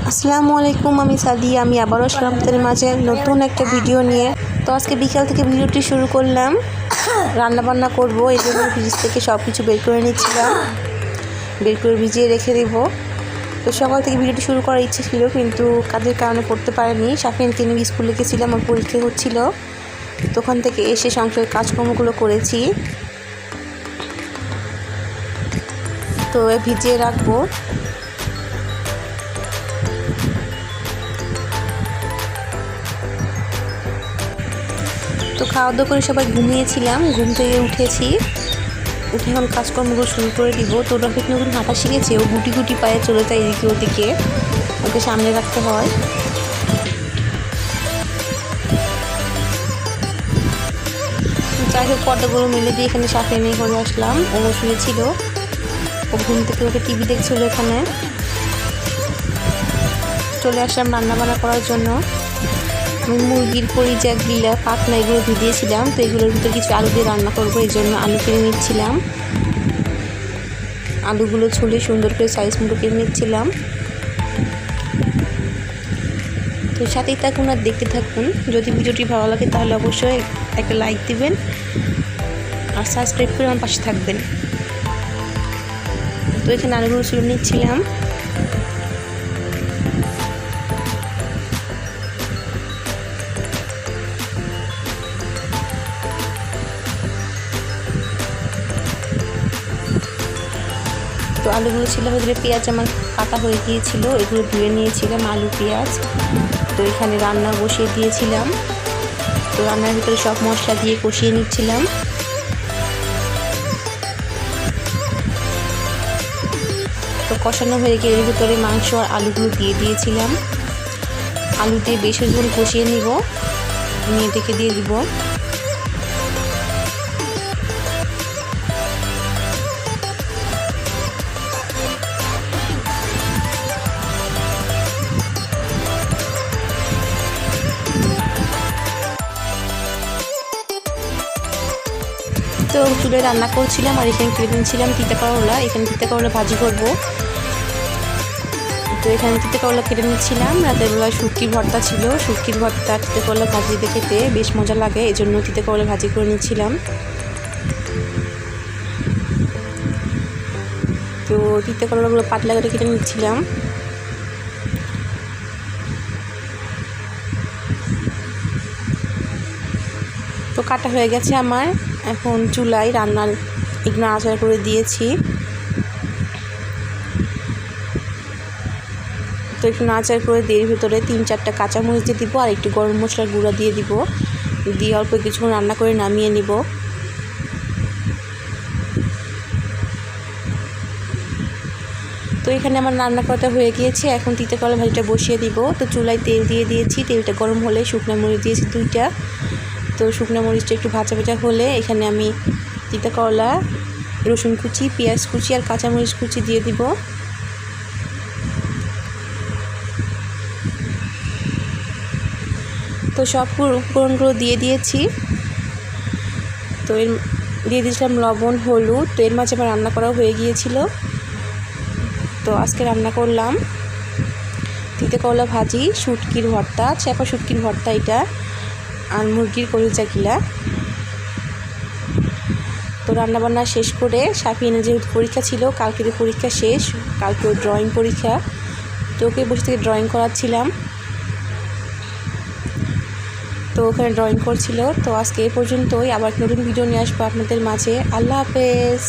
আসসালামু আলাইকুম, আমি সাদিয়া। আমি আবারও আসলাম আপনাদের মাঝে নতুন একটা ভিডিও নিয়ে। তো আজকে বিকাল থেকে ভিডিওটি শুরু করলাম। রান্নাবান্না করব, এই জন্য ফ্রিজ থেকে সব কিছু বের করে নিচ্ছিলাম, বের করে ভিজিয়ে রেখে দেব। তো সকাল থেকে ভিডিওটি শুরু করার ইচ্ছে ছিল, কিন্তু কাজের কারণে করতে পারিনি। সাফিনকে নিয়ে স্কুলে গেছিলাম, আমার পরীক্ষা হচ্ছিল। তো ওখান থেকে এসে সংসারের কাজকর্মগুলো করেছি। তো ভিজিয়ে রাখবো। তো খাওয়া দাওয়া করে সবাই ঘুমিয়েছিলাম, ঘুম থেকে উঠে এখন কাজকর্মগুলো শুরু করে দিব। তো ওটা ঠিক নতুন হাঁটা শিখেছে, ও গুটি গুটি পায়ে চলে যায় এদিকে ওদিকে, ওকে সামনে রাখতে হয়। যাই হোক, পর্দাগুলো মিলে দিয়ে এখানে সাফিয়া নিয়ে করে আসলাম। ও শুয়েছিল, ও ঘুম থেকে ওকে টিভি দেখছিল। এখানে চলে আসলাম রান্নাবান্না করার জন্য। আমি মুরগির কলিজা, গিলা, পাখনা এগুলো ভিজিয়েছিলাম। তো এগুলোর ভিতরে কিছু আলু দিয়ে রান্না করবো, এই জন্য আলু কিনে নিচ্ছিলাম। আলুগুলো ছুলে সুন্দর করে সাইজ মতো কিনে নিচ্ছিলাম। তো সাথেই থাকুন আর দেখতে থাকুন। যদি ভিডিওটি ভালো লাগে তাহলে অবশ্যই একটা লাইক দিবেন আর সাবস্ক্রাইব করে আমার পাশে থাকবেন। তো এখানে আলুগুলো ছুলে নিচ্ছিলাম। তো আলুগুলো ছিল হয়ে গেলে পেঁয়াজ আমার কাটা হয়ে গিয়েছিল, এগুলো ধুয়ে নিয়েছিলাম, আলু পেঁয়াজ। তো এখানে রান্না বসিয়ে দিয়েছিলাম। তো রান্নার ভিতরে সব মশলা দিয়ে কষিয়ে নিচ্ছিলাম। তো কষানো হয়ে গিয়ে এর ভিতরে মাংস আর আলুগুলো দিয়ে দিয়েছিলাম। আলু দিয়ে বেশ কিছুক্ষণ কষিয়ে নিব, নিয়ে ডেকে দিয়ে দিব। তো চুলে রান্না করছিলাম আর এখানে কেটে নিয়েছিলাম তিতা করলা। এখানে তিতা করলা ভাজি করব। তো এখানে তিতা করলা কেটে নিচ্ছিলাম। রাতের বেলা শুটকির ভর্তা ছিল, শুটকির ভর্তা তিতা করলা ভাজি দিয়ে খেতে বেশ মজা লাগে, এই জন্য তিতা করলা ভাজি করে নিচ্ছিলাম। তো তিতা করলাগুলো পাতলা করে কেটে নিচ্ছিলাম। তো কাটা হয়ে গেছে আমার। এখন চুলায় রান্নার একটু নাড়াচাড়া করে দিয়েছি। তো একটু নাড়াচাড়া করে দিয়ে ভিতরে 3-4টা কাঁচামরিচ দিয়ে দিব আর একটু গরম মশলার গুঁড়া দিয়ে দিব, দিয়ে অল্প কিছুক্ষণ রান্না করে নামিয়ে নিব। তো এখানে আমার রান্না করাটা হয়ে গিয়েছে। এখন তিতা করলা ভাজিটা বসিয়ে দিব। তো চুলায় তেল দিয়ে দিয়েছি, তেলটা গরম হলে শুকনো মরিচ দিয়েছি 2টা। তো শুকনো মরিচটা একটু ভাজা ভাজা হলে এখানে আমি তিতা করলা, রসুন কুচি, পেঁয়াজ কুচি আর কাঁচামরিচ কুচি দিয়ে দিব। তো সব উপকরণগুলো দিয়ে দিয়েছি। তো এর দিয়ে দিয়েছিলাম লবণ, হলুদ। তো এর মাঝে আমার রান্না করা হয়ে গিয়েছিল। তো আজকে রান্না করলাম তিতা করলা ভাজি, শুটকির ভর্তা, চাপা শুটকির ভর্তা এটা, আর মুরগির কলিজা গিলা। তো রান্নাবান্না শেষ করে সাফিনের যেহেতু পরীক্ষা ছিল, কালকের পরীক্ষা শেষ, কালকে ড্রয়িং পরীক্ষা, তো ওকে বসে থেকে ড্রয়িং করাচ্ছিলাম। তো ওখানে ড্রয়িং করছিল। তো আজকে এই পর্যন্তই, আবার নতুন ভিডিও নিয়ে আসবো আপনাদের মাঝে। আল্লাহ হাফেজ।